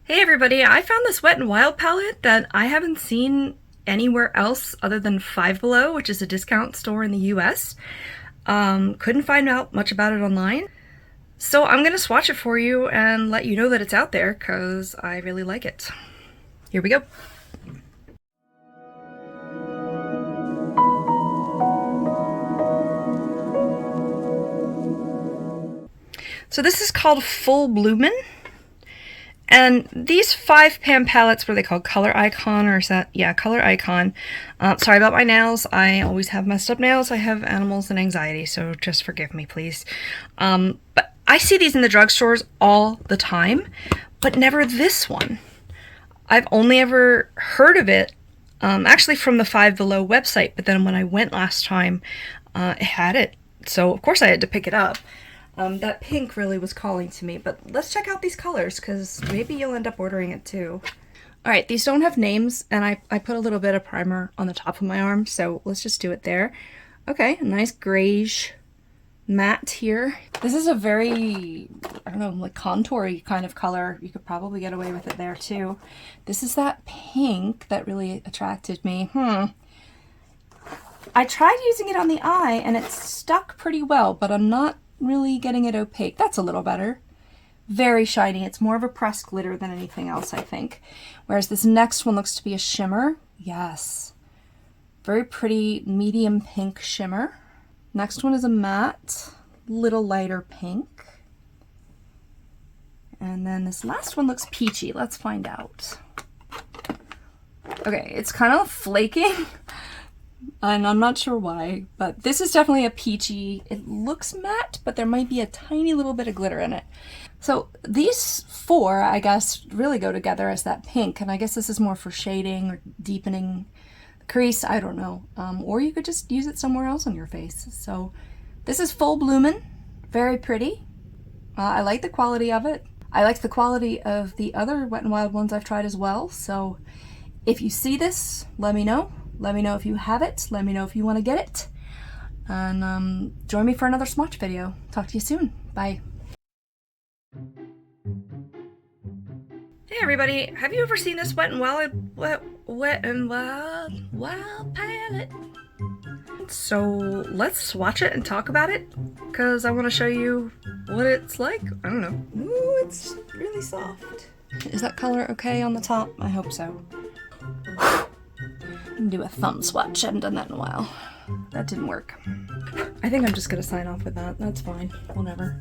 Hey everybody, I found this Wet n Wild palette that I haven't seen anywhere else other than Five Below, which is a discount store in the US. Couldn't find out much about it online. So I'm gonna swatch it for you and let you know that it's out there because I really like it. Here we go. So this is called Full Bloomin'. And these 5-pan palettes, what are they called? Coloricon, or is that? Yeah, Coloricon. Sorry about my nails. I always have messed up nails. I have animals and anxiety, so just forgive me, please. But I see these in the drugstores all the time, but never this one. I've only ever heard of it, actually from the Five Below website, but then when I went last time, it had it. So, of course, I had to pick it up. That pink really was calling to me, but let's check out these colors because maybe you'll end up ordering it too. Alright, these don't have names, and I put a little bit of primer on the top of my arm, so let's just do it there. Okay, a nice grayish matte here. This is a very, I don't know, like contoury kind of color. You could probably get away with it there too. This is that pink that really attracted me. I tried using it on the eye, and it stuck pretty well, but I'm not really getting it opaque. That's a little better. Very shiny. It's more of a pressed glitter than anything else, I think. Whereas this next one looks to be a shimmer. Yes. Very pretty medium pink shimmer. Next one is a matte, little lighter pink. And then this last one looks peachy. Let's find out. Okay, it's kind of flaking. And I'm not sure why, but this is definitely a peachy. It looks matte, but there might be a tiny little bit of glitter in it. So these four, I guess, really go together as that pink, and I guess this is more for shading or deepening the crease, I don't know. Or you could just use it somewhere else on your face. So this is Full Bloomin', very pretty. I like the quality of it. I like the quality of the other Wet n Wild ones I've tried as well, so if you see this, let me know. Let me know if you have it. Let me know if you want to get it. And join me for another swatch video. Talk to you soon. Bye. Hey everybody, have you ever seen this Wet n Wild palette? So let's swatch it and talk about it, because I want to show you what it's like. I don't know. Ooh, it's really soft. Is that color okay on the top? I hope so. Do a thumb swatch. I haven't done that in a while. That didn't work. I think I'm just gonna sign off with that. That's fine. Whatever.